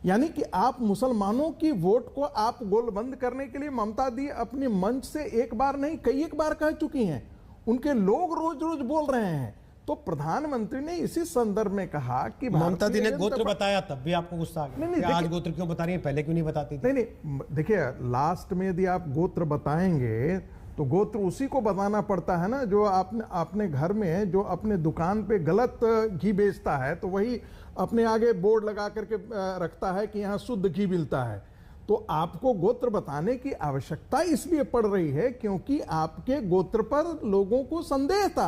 यानी कि आप मुसलमानों की वोट को आप गोलबंद करने के लिए ममता दी अपने मंच से एक बार नहीं कई एक बार कह चुकी हैं, उनके लोग रोज रोज बोल रहे हैं। तो प्रधानमंत्री ने इसी संदर्भ में कहा कि ममता दी ने गोत्र बताया तब भी आपको गुस्सा आ गया? नहीं, आज गोत्र क्यों बता रही है, पहले क्यों नहीं बताती थी? नहीं, देखिए लास्ट में यदि आप गोत्र बताएंगे तो गोत्र उसी को बताना पड़ता है ना जो अपने घर में जो अपने दुकान पे गलत घी बेचता है, तो वही अपने आगे बोर्ड लगा करके रखता है कि यहाँ शुद्ध घी मिलता है। तो आपको गोत्र बताने की आवश्यकता इसलिए पड़ रही है क्योंकि आपके गोत्र पर लोगों को संदेह था।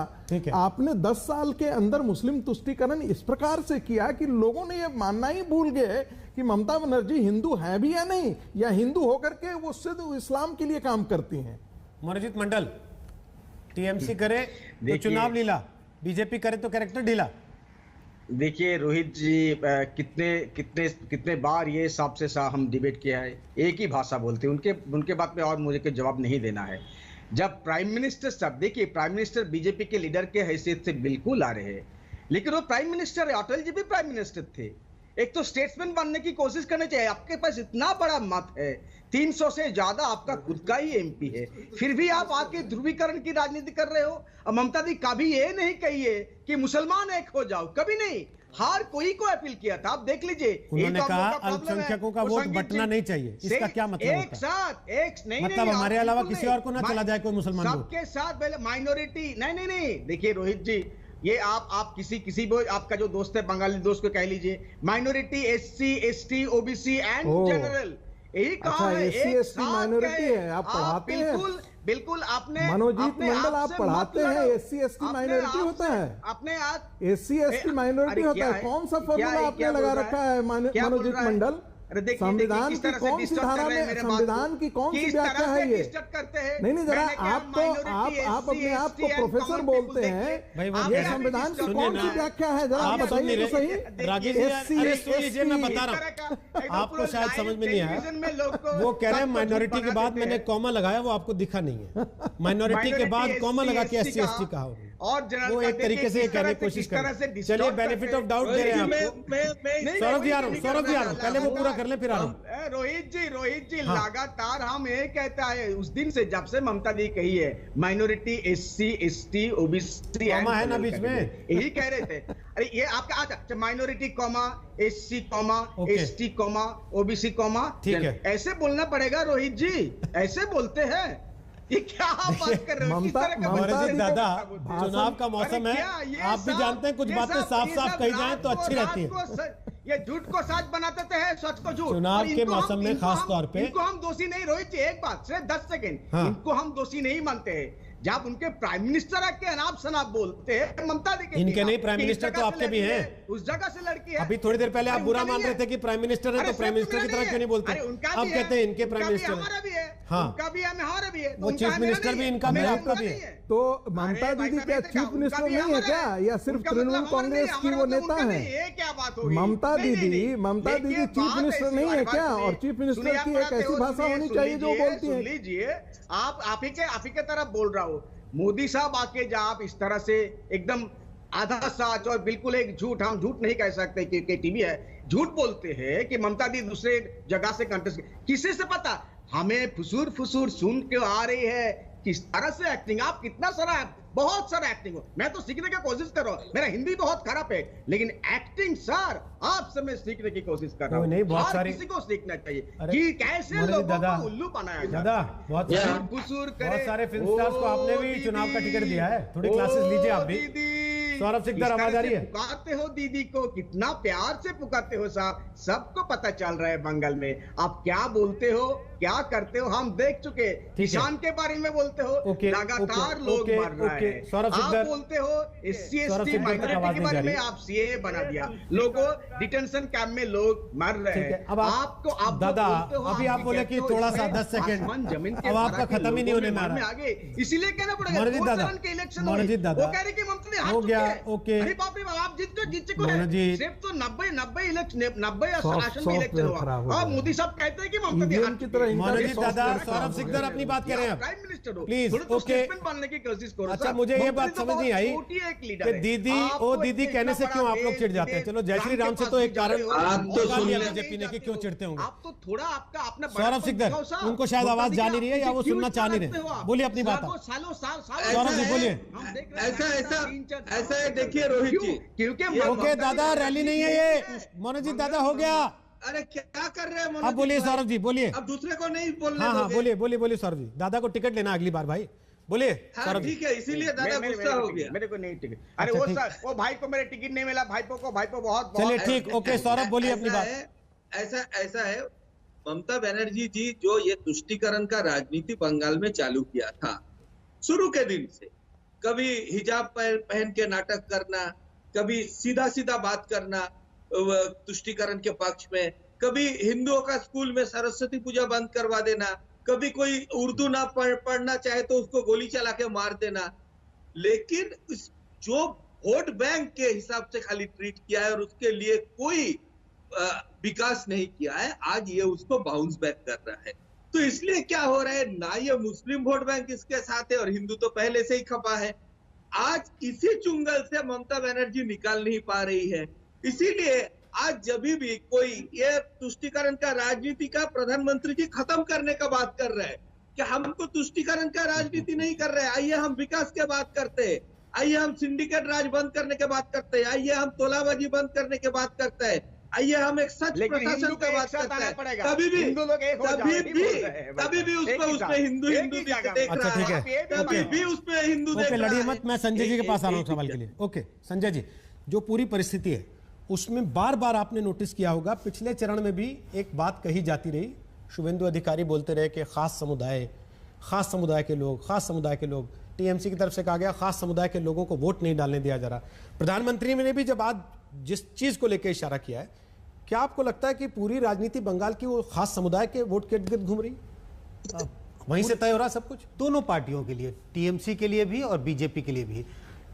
आपने 10 साल के अंदर मुस्लिम तुष्टीकरण इस प्रकार से किया कि लोगों ने यह मानना ही भूल गए कि ममता बनर्जी हिंदू है भी या नहीं, या हिंदू होकर के वो सिर्फ इस्लाम के लिए काम करती हैं। मनोजीत मंडल, टीएमसी करे तो चुनाव लीला, बीजेपी करे तो कैरेक्टर ढीला। देखिए रोहित जी, कितने बार ये साफ से साफ हम डिबेट किया है, एक ही भाषा बोलते हैं, उनके बात पे और मुझे कोई जवाब नहीं देना है। जब प्राइम मिनिस्टर साहब, देखिए प्राइम मिनिस्टर बीजेपी के लीडर के हैसियत से बिल्कुल आ रहे हैं, लेकिन वो प्राइम मिनिस्टर है, अटल जी भी प्राइम मिनिस्टर थे। एक तो स्टेट्समैन बनने की कोशिश करनी चाहिए। आपके पास इतना बड़ा मत है, 300 से ज्यादा आपका खुद का ही एमपी है, फिर भी आप आके ध्रुवीकरण की राजनीति कर रहे हो। और ममता दी कभी ये नहीं कहिए कि मुसलमान एक हो जाओ, कभी नहीं, हर कोई को अपील किया था। आप देख लीजिए, उन्होंने कहा अल्पसंख्यकों का वोट बंटना नहीं चाहिए, इसका क्या मतलब होता है? एक साथ एक नहीं, मतलब हमारे अलावा किसी और को ना चला जाए कोई मुसलमान, सबके साथ पहले माइनॉरिटी। नहीं, देखिए रोहित जी, ये आप किसी भी आपका जो दोस्त है बंगाली दोस्त को कह लीजिए, minority SC ST OBC and general, यही कहा है। SC ST माइनॉरिटी है, आप पढ़ाते हैं? बिल्कुल आपने मनोजीत मंडल, आप पढ़ाते हैं एससी एसटी माइनॉरिटी होता है, अपने आज एससी एसटी माइनॉरिटी होता है, कौन सा फॉर्मूला आपने लगा रखा है मनोजीत मंडल? संविधान की कौन सी धारा में, संविधान की कौन सी व्याख्या है ये? नहीं जरा आप अपने आप को प्रोफेसर बोलते हैं, ये संविधान की कौन सी व्याख्या है, जरा आप बताइए तो सही। मैं बता रहा हूँ, आपको शायद समझ में नहीं आया। वो कह रहे हैं माइनॉरिटी के बाद मैंने कॉमा लगाया, वो आपको दिखा नहीं है। माइनॉरिटी के बाद कॉमा लगा के SC ST कहा और वो एक तरीके से कहने की कोशिश कर रहे हैं। चलिए बेनिफिट ऑफ डाउट दे रहे हैं आपको। सौरभ जी आ रहा हूँ, पहले वो पूरा कर ले फिर आ रहा हूँ। रोहित जी लगातार हम ये कहता है उस दिन से, जब से ममता दी कही है माइनॉरिटी SC ST OBC है ना बीच में, यही कह रहे थे। अरे ये आपका अच्छा minority comma SC comma ST comma OBC comma, ठीक है, ऐसे बोलना पड़ेगा रोहित जी, ऐसे बोलते हैं। ये क्या आप बात कर रहे हो? ममता दादा, चुनाव का मौसम है, आप भी जानते हैं कुछ बातें साफ साफ कही जाएं तो अच्छी रहती है। ये झूठ को सच बनाते थे, सच को झूठ। चुनाव के मौसम में खास तौर पे इनको हम दोषी नहीं, रोहित जी एक बात सिर्फ 10 सेकंड, इनको हम दोषी नहीं मानते हैं। जब उनके प्राइम मिनिस्टर के अनाप शनाप बोलते हैं, ममता दी इनके नहीं, प्राइम मिनिस्टर तो आपके भी हैं, उस जगह से लड़की है। अभी थोड़ी देर पहले आप बुरा मान रहे थे कि प्राइम मिनिस्टर है, तो प्राइम मिनिस्टर की तरह क्यों नहीं बोलते? अब कहते हैं इनके प्राइम मिनिस्टर है, हाँ, उनका भी है, हमारा भी है, वो चीफ मिनिस्टर भी इनका भी, आपका भी है। तो ममता दीदी क्या चीफ मिनिस्टर नहीं है क्या, या सिर्फ तृणमूल कांग्रेस की वो नेता है? ममता दीदी चीफ मिनिस्टर नहीं है क्या? और चीफ मिनिस्टर की एक ऐसी भाषा होनी चाहिए जो बोलती है। लीजिए आप ही के तरफ बोल रहा हो। मोदी साहब आके जब आप इस तरह से एकदम आधा सच और बिल्कुल एक झूठ, हम झूठ नहीं कह सकते कि टीवी है, झूठ बोलते हैं कि ममता दी दूसरे जगह से कंटेस्ट, किसी से पता? हमें फुसूर सुन के आ रही है किस तरह से एक्टिंग, आप कितना सारा, बहुत सारा एक्टिंग हो। मैं तो सीखने की कोशिश कर रहा हूँ, मेरा हिंदी बहुत खराब है, लेकिन एक्टिंग सर आपसे मैं सीखने की कोशिश कर रहा हूँ। नहीं, बहुत सारी किसी को सीखना चाहिए कि कैसे लोगों को उल्लू बनाया जाए। बहुत सारे फिल्म स्टार्स को आपने भी चुनाव का टिकट दिया है, थोड़ी क्लासेस लीजिए आप भी। सौरभ सिकदर आवाज आ रही है? पुकारते हो दीदी को, कितना प्यार से पुकारते हो साहब, सबको पता चल रहा है बंगाल में आप क्या बोलते हो, क्या करते हो, हम देख चुके। किसान के बारे में बोलते हो, लगातार लोग मर रहे हैं। आप बोलते हो SC ST माइनॉरिटी के बारे में आप CAA बना दिया, लोगों डिटेंशन कैंप में लोग मर रहे हैं। अब आपको दादा अभी आप बोले कि थोड़ा सा 10 सेकंड, जमीन अब आपका खत्म ही नहीं होने में आगे, इसीलिए कहना पड़ेगा मनोजीत दादा, मनोजीत दादा वो कह रहे कि ममता हो गया। ओके, अरे बाप रे, आप जीत को सिर्फ तो 90 इलेक्शन 90 आसन में इलेक्शन हुआ, और मोदी साहब कहते हैं कि ममता की तरह। मनोजीत दादा, सौरभ सिकदर अपनी बात कर रहे हैं, प्राइम मिनिस्टर हो प्लीज। ओके, बनने की कोशिश करो। अच्छा, मुझे ये बात समझ नहीं आई कि दीदी ओ दीदी कहने से क्यों आप लोग चिढ़ जाते हैं? चलो जय श्री राम से तो एक कारण बीजेपी ने कि क्यों चिढ़ते होंगे आप, तो थोड़ा आपका अपना सौरभ सिकदर, उनको शायद आवाज जा नहीं रही है या वो सुनना चाह नहीं रहे, बोलिए अपनी बात। सौरभ जी बोलिए। ऐसा देखिए रोहित जी, क्योंकि ओके दादा, रैली नहीं है ये। मनोजीत दादा हो गया, अरे क्या कर रहे हैं? अब बोलिए सौरभ जी, बोलिए। अब दूसरे को नहीं बोलने हाँ बोलिए सौरभ जी। दादा को टिकट लेना अगली बार भाई, बोलिए सौरभ। ठीक है, इसीलिए दादा गुस्सा हो गया, मेरे को नहीं टिकट। अरे वो भाई को मेरे टिकट नहीं मिला, भाई को बहुत। चलिए ठीक, ओके सौरभ बोलिए अपनी बात। ऐसा है, ममता बनर्जी जी जो ये तुष्टीकरण का राजनीति बंगाल में चालू किया था शुरू के दिन से, कभी हिजाब पहन के नाटक करना, कभी सीधा सीधा बात करना तुष्टीकरण के पक्ष में, कभी हिंदुओं का स्कूल में सरस्वती पूजा बंद करवा देना, कभी कोई उर्दू ना पढ़ना चाहे तो उसको गोली चला के मार देना। लेकिन जो वोट बैंक के हिसाब से खाली ट्रीट किया है और उसके लिए कोई विकास नहीं किया है, आज ये उसको बाउंस बैक कर रहा है। तो इसलिए क्या हो रहा है, ना ये मुस्लिम वोट बैंक इसके साथ है और हिंदू तो पहले से ही खपा है। आज इसी चुंगल से ममता बनर्जी निकाल नहीं पा रही है। इसीलिए आज जब भी कोई ये तुष्टीकरण का राजनीति का प्रधानमंत्री जी खत्म करने का बात कर रहे हैं कि हमको तुष्टीकरण का राजनीति नहीं कर रहे हैं, आइए हम विकास की बात करते हैं, आइए हम सिंडिकेट राज बंद करने की बात करते हैं, आइए हम तोलाबाजी बंद करने की बात करते हैं, आइए हम एक सच प्रशासन की बात करते हैं, तभी भी उसमें हिंदू अच्छा ठीक है, तभी भी उसमें हिंदू लड़िए मत। मैं संजय जी के पास आ रहा हूँ सवाल के लिए। ओके संजय जी, जो पूरी परिस्थिति है उसमें बार बार आपने नोटिस किया होगा, पिछले चरण में भी एक बात कही जाती रही, शुभेंदु अधिकारी बोलते रहे कि खास समुदाय, खास समुदाय के लोग, टीएमसी की तरफ से कहा गया खास समुदाय के लोगों को वोट नहीं डालने दिया जा रहा। प्रधानमंत्री ने भी जब आज जिस चीज को लेकर इशारा किया है, क्या आपको लगता है कि पूरी राजनीति बंगाल की वो खास समुदाय के वोट के इर्द-गिर्द घूम रही, वहीं से तय हो रहा सब कुछ? दोनों पार्टियों के लिए, टीएमसी के लिए भी और बीजेपी के लिए भी।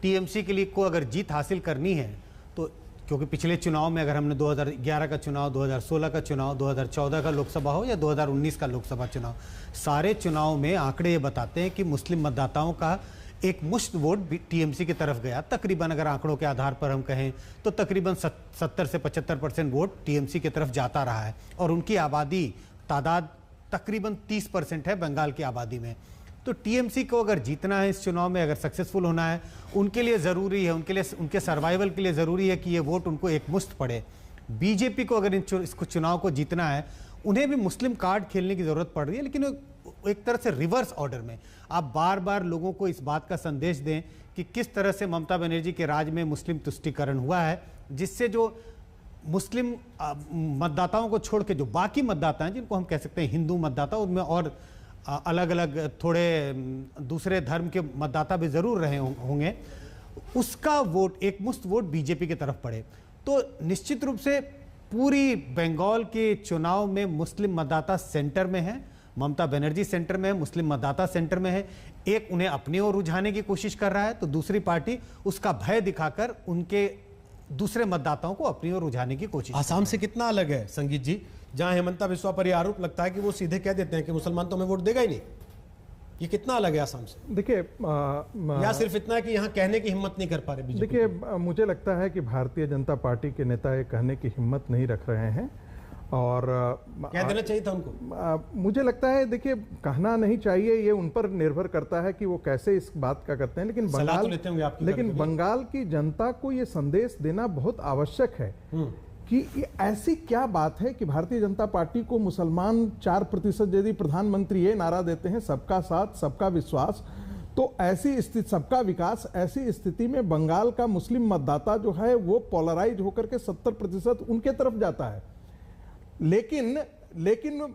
टीएमसी के लिए को अगर जीत हासिल करनी है तो, क्योंकि पिछले चुनाव में अगर हमने 2011 का चुनाव, 2016 का चुनाव, 2014 का लोकसभा हो या 2019 का लोकसभा चुनाव, सारे चुनाव में आंकड़े ये बताते हैं कि मुस्लिम मतदाताओं का एक मुश्त वोट टीएमसी की तरफ गया। तकरीबन अगर आंकड़ों के आधार पर हम कहें तो तकरीबन 70 से 75% वोट टीएमसी की तरफ जाता रहा है, और उनकी आबादी तादाद तकरीबन 30% है बंगाल की आबादी में। तो टीएमसी को अगर जीतना है इस चुनाव में, अगर सक्सेसफुल होना है, उनके लिए ज़रूरी है, उनके सर्वाइवल के लिए ज़रूरी है कि ये वोट उनको एक मुश्त पड़े। बीजेपी को अगर इस चुनाव को जीतना है, उन्हें भी मुस्लिम कार्ड खेलने की ज़रूरत पड़ रही है, लेकिन एक तरह से रिवर्स ऑर्डर में। आप बार बार लोगों को इस बात का संदेश दें कि किस तरह से ममता बनर्जी के राज में मुस्लिम तुष्टीकरण हुआ है, जिससे जो मुस्लिम मतदाताओं को छोड़ के जो बाकी मतदाता हैं, जिनको हम कह सकते हैं हिंदू मतदाता, उनमें और अलग अलग थोड़े दूसरे धर्म के मतदाता भी जरूर रहे होंगे, उसका वोट, एक मुश्त वोट बीजेपी की तरफ पड़े तो निश्चित रूप से पूरी बंगाल के चुनाव में मुस्लिम मतदाता सेंटर में है, ममता बनर्जी सेंटर में है, मुस्लिम मतदाता सेंटर में है। एक उन्हें अपनी ओर रुझाने की कोशिश कर रहा है, तो दूसरी पार्टी उसका भय दिखाकर उनके दूसरे मतदाताओं को अपनी ओर रुझाने की कोशिश। आसाम से कितना अलग है संगीत जी, जहां हेमंता बिस्वा पर यह आरोप लगता है कि वो सीधे कह देते हैं कि मुसलमान तो हमें वोट देगा ही नहीं। ये कितना अलग है आसाम से? देखिए, या सिर्फ इतना है कि यहाँ कहने की हिम्मत नहीं कर पा रहे बीजेपी? देखिए, मुझे लगता है कि भारतीय जनता पार्टी के नेता ये कहने की हिम्मत नहीं रख रहे हैं, और कह देना चाहिए था उनको। मुझे लगता है, देखिए, कहना नहीं चाहिए, ये उन पर निर्भर करता है कि वो कैसे इस बात का करते हैं, लेकिन बंगाल की जनता को ये संदेश देना बहुत आवश्यक है कि ऐसी क्या बात है कि भारतीय जनता पार्टी को मुसलमान 4% यदि प्रधानमंत्री ये नारा देते हैं सबका साथ सबका विश्वास, तो ऐसी स्थिति, सबका विकास, ऐसी स्थिति में बंगाल का मुस्लिम मतदाता जो है वो पोलराइज होकर के 70% उनके तरफ जाता है, लेकिन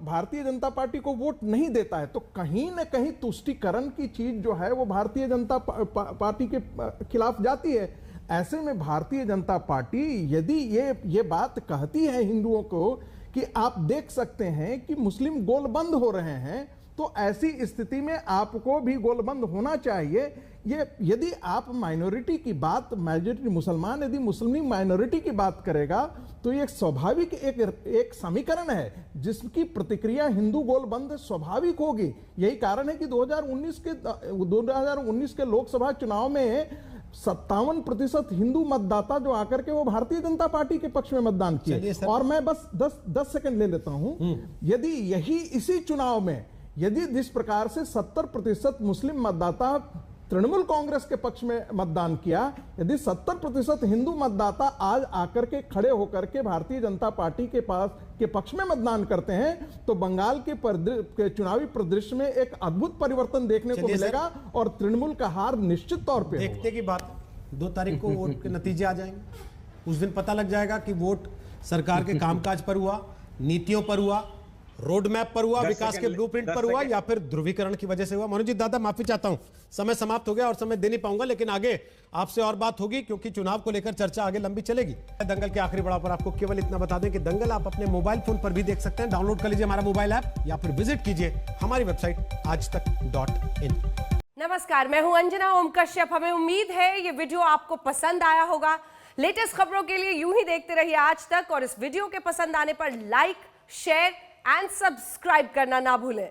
भारतीय जनता पार्टी को वोट नहीं देता है। तो कहीं ना कहीं तुष्टीकरण की चीज जो है वो भारतीय जनता पार्टी के खिलाफ जाती है। ऐसे में भारतीय जनता पार्टी यदि ये बात कहती है हिंदुओं को कि आप देख सकते हैं कि मुस्लिम गोलबंद हो रहे हैं, तो ऐसी स्थिति में आपको भी गोलबंद होना चाहिए। ये यदि आप माइनॉरिटी की बात, मेजॉरिटी मुसलमान यदि मुस्लिम माइनॉरिटी की बात करेगा, तो ये स्वाभाविक एक समीकरण है जिसकी प्रतिक्रिया हिंदू गोलबंद स्वाभाविक होगी। यही कारण है कि 2019 के लोकसभा चुनाव में 57% हिंदू मतदाता जो आकर के वो भारतीय जनता पार्टी के पक्ष में मतदान किए। और मैं बस 10 सेकंड ले लेता हूं, यदि इसी चुनाव में यदि जिस प्रकार से 70% मुस्लिम मतदाता तृणमूल कांग्रेस के पक्ष में मतदान किया, यदि 70% हिंदू मतदाता आज आकर के खड़े होकर के भारतीय जनता पार्टी के पक्ष में मतदान करते हैं, तो बंगाल के चुनावी परिदृश्य में एक अद्भुत परिवर्तन देखने को मिलेगा और तृणमूल का हार निश्चित तौर पे देखते की बात 2 तारीख को वोट के नतीजे आ जाएंगे, उस दिन पता लग जाएगा कि वोट सरकार के कामकाज पर हुआ, नीतियों पर हुआ, रोड मैप पर हुआ, विकास के ब्लूप्रिंट पर हुआ, या फिर ध्रुवीकरण की वजह से हुआ। मनोज जी, दादा माफी चाहता हूं, समय समाप्त हो गया और समय दे नहीं पाऊंगा, लेकिन आगे आपसे और बात होगी क्योंकि चुनाव को लेकर चर्चा आगे लंबी चलेगी। दंगल के आखिरी पड़ाव पर आपको केवल इतना बता दें कि दंगल आप अपने मोबाइल फोन पर भी देख सकते हैं। डाउनलोड कर लीजिए हमारा मोबाइल ऐप या फिर विजिट कीजिए हमारी वेबसाइट aajtak.in। नमस्कार, मैं हूं अंजना ओम कश्यप। हमें उम्मीद है ये वीडियो आपको पसंद आया होगा। लेटेस्ट खबरों के लिए यूं ही देखते रहिए आज तक, और इस वीडियो के पसंद आने पर लाइक, शेयर एंड सब्सक्राइब करना ना भूलें।